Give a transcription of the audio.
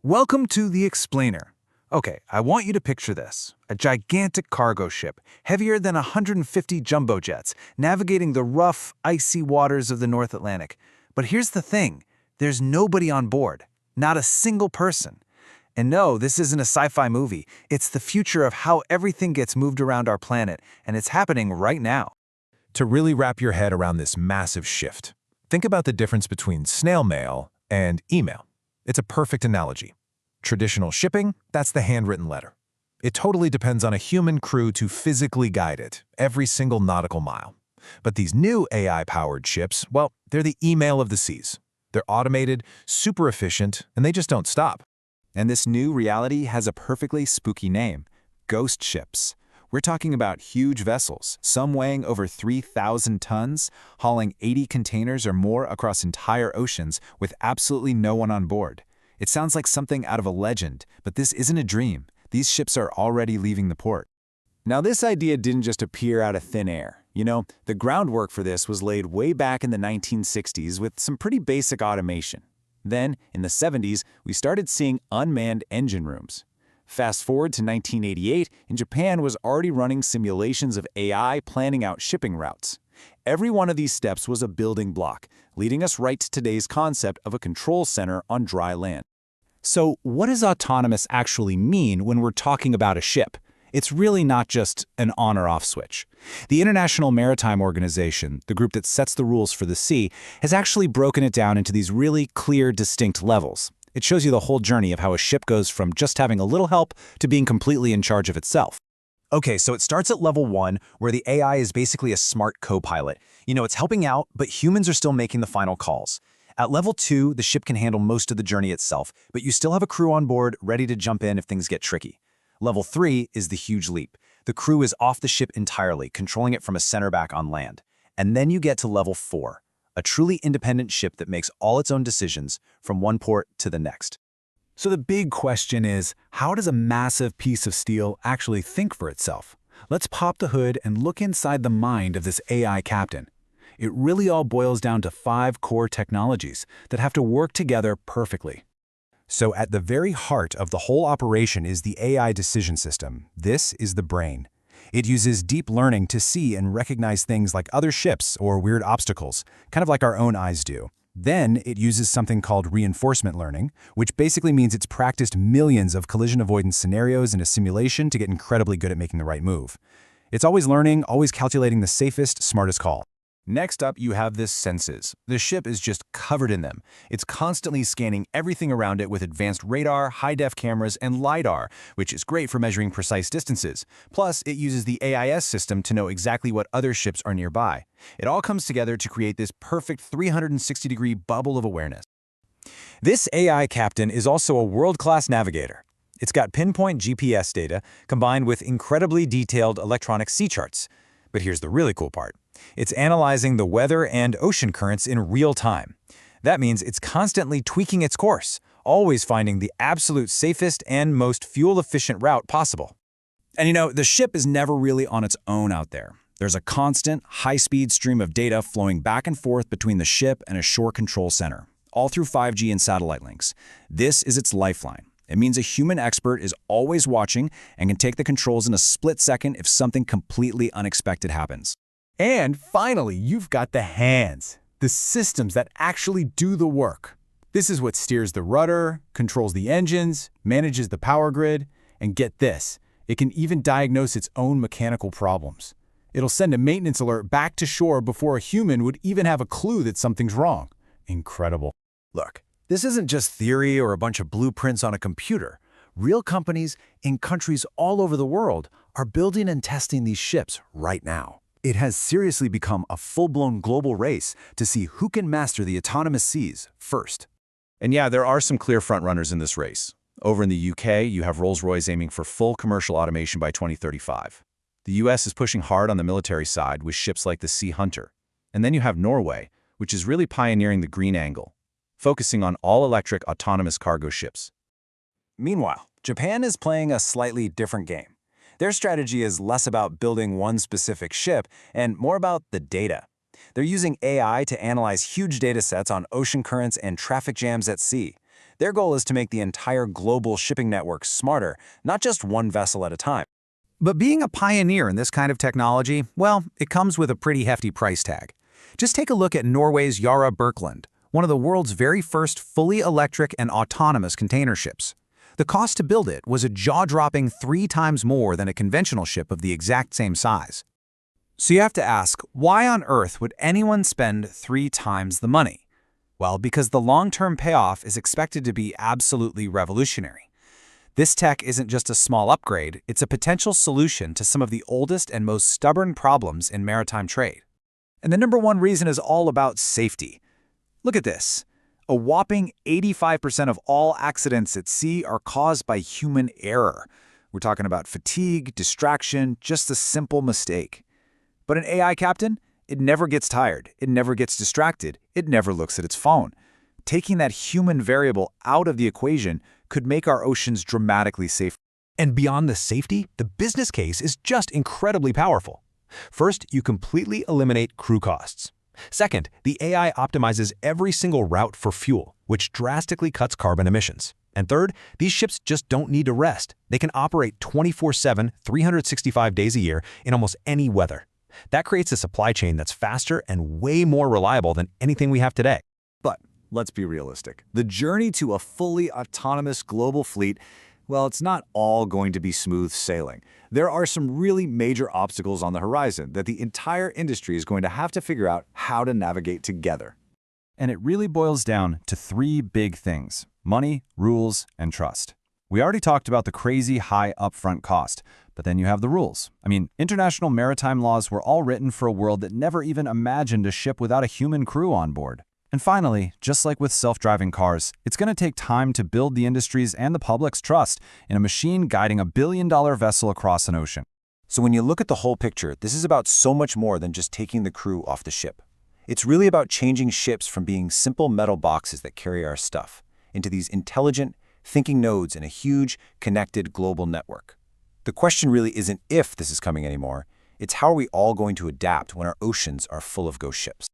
Welcome to The Explainer. Okay, I want you to picture this. A gigantic cargo ship, heavier than 150 jumbo jets, navigating the rough, icy waters of the North Atlantic. But here's the thing. There's nobody on board. Not a single person. And no, this isn't a sci-fi movie. It's the future of how everything gets moved around our planet, and it's happening right now. To really wrap your head around this massive shift, think about the difference between snail mail and email. It's a perfect analogy. Traditional shipping, that's the handwritten letter. It totally depends on a human crew to physically guide it, every single nautical mile. But these new AI-powered ships, well, they're the email of the seas. They're automated, super efficient, and they just don't stop. And this new reality has a perfectly spooky name: ghost ships. We're talking about huge vessels, some weighing over 3,000 tons, hauling 80 containers or more across entire oceans with absolutely no one on board. It sounds like something out of a legend, but this isn't a dream. These ships are already leaving the port. Now, this idea didn't just appear out of thin air. The groundwork for this was laid way back in the 1960s with some pretty basic automation. Then, in the 70s, we started seeing unmanned engine rooms. Fast forward to 1988, and Japan was already running simulations of AI planning out shipping routes. Every one of these steps was a building block, leading us right to today's concept of a control center on dry land. So, what does autonomous actually mean when we're talking about a ship? It's really not just an on or off switch. The International Maritime Organization, the group that sets the rules for the sea, has actually broken it down into these really clear, distinct levels. It shows you the whole journey of how a ship goes from just having a little help to being completely in charge of itself. Okay, so it starts at level 1, where the AI is basically a smart co-pilot. It's helping out, but humans are still making the final calls. At level 2, the ship can handle most of the journey itself, but you still have a crew on board ready to jump in if things get tricky. Level 3 is the huge leap. The crew is off the ship entirely, controlling it from a center back on land. And then you get to level 4, a truly independent ship that makes all its own decisions from one port to the next. So the big question is, how does a massive piece of steel actually think for itself? Let's pop the hood and look inside the mind of this AI captain. It really all boils down to 5 core technologies that have to work together perfectly. So at the very heart of the whole operation is the AI decision system. This is the brain. It uses deep learning to see and recognize things like other ships or weird obstacles, kind of like our own eyes do. Then it uses something called reinforcement learning, which basically means it's practiced millions of collision avoidance scenarios in a simulation to get incredibly good at making the right move. It's always learning, always calculating the safest, smartest call. Next up, you have the senses. The ship is just covered in them. It's constantly scanning everything around it with advanced radar, high-def cameras, and LiDAR, which is great for measuring precise distances. Plus, it uses the AIS system to know exactly what other ships are nearby. It all comes together to create this perfect 360-degree bubble of awareness. This AI captain is also a world-class navigator. It's got pinpoint GPS data combined with incredibly detailed electronic sea charts. But here's the really cool part. It's analyzing the weather and ocean currents in real time. That means it's constantly tweaking its course, always finding the absolute safest and most fuel-efficient route possible. And the ship is never really on its own out there. There's a constant, high-speed stream of data flowing back and forth between the ship and a shore control center, all through 5G and satellite links. This is its lifeline. It means a human expert is always watching and can take the controls in a split second if something completely unexpected happens. And finally, you've got the hands, the systems that actually do the work. This is what steers the rudder, controls the engines, manages the power grid, and get this, it can even diagnose its own mechanical problems. It'll send a maintenance alert back to shore before a human would even have a clue that something's wrong. Incredible. Look, this isn't just theory or a bunch of blueprints on a computer. Real companies in countries all over the world are building and testing these ships right now. It has seriously become a full-blown global race to see who can master the autonomous seas first. And yeah, there are some clear frontrunners in this race. Over in the UK, you have Rolls-Royce aiming for full commercial automation by 2035. The US is pushing hard on the military side with ships like the Sea Hunter. And then you have Norway, which is really pioneering the green angle, focusing on all-electric autonomous cargo ships. Meanwhile, Japan is playing a slightly different game. Their strategy is less about building one specific ship and more about the data. They're using AI to analyze huge data sets on ocean currents and traffic jams at sea. Their goal is to make the entire global shipping network smarter, not just one vessel at a time. But being a pioneer in this kind of technology, well, it comes with a pretty hefty price tag. Just take a look at Norway's Yara Birkeland, one of the world's very first fully electric and autonomous container ships. The cost to build it was a jaw-dropping 3 times more than a conventional ship of the exact same size. So you have to ask, why on earth would anyone spend 3 times the money? Well, because the long-term payoff is expected to be absolutely revolutionary. This tech isn't just a small upgrade, it's a potential solution to some of the oldest and most stubborn problems in maritime trade. And the number one reason is all about safety. Look at this. A whopping 85% of all accidents at sea are caused by human error. We're talking about fatigue, distraction, just a simple mistake. But an AI captain, it never gets tired, it never gets distracted, it never looks at its phone. Taking that human variable out of the equation could make our oceans dramatically safer. And beyond the safety, the business case is just incredibly powerful. First, you completely eliminate crew costs. Second, the AI optimizes every single route for fuel, which drastically cuts carbon emissions. And third, these ships just don't need to rest. They can operate 24/7, 365 days a year in almost any weather. That creates a supply chain that's faster and way more reliable than anything we have today. But let's be realistic. The journey to a fully autonomous global fleet, well, it's not all going to be smooth sailing. There are some really major obstacles on the horizon that the entire industry is going to have to figure out how to navigate together. And it really boils down to 3 big things: money, rules, and trust. We already talked about the crazy high upfront cost, but then you have the rules. I mean, international maritime laws were all written for a world that never even imagined a ship without a human crew on board. And finally, just like with self-driving cars, it's going to take time to build the industry's and the public's trust in a machine guiding a billion-dollar vessel across an ocean. So when you look at the whole picture, this is about so much more than just taking the crew off the ship. It's really about changing ships from being simple metal boxes that carry our stuff into these intelligent, thinking nodes in a huge, connected global network. The question really isn't if this is coming anymore, it's how are we all going to adapt when our oceans are full of ghost ships.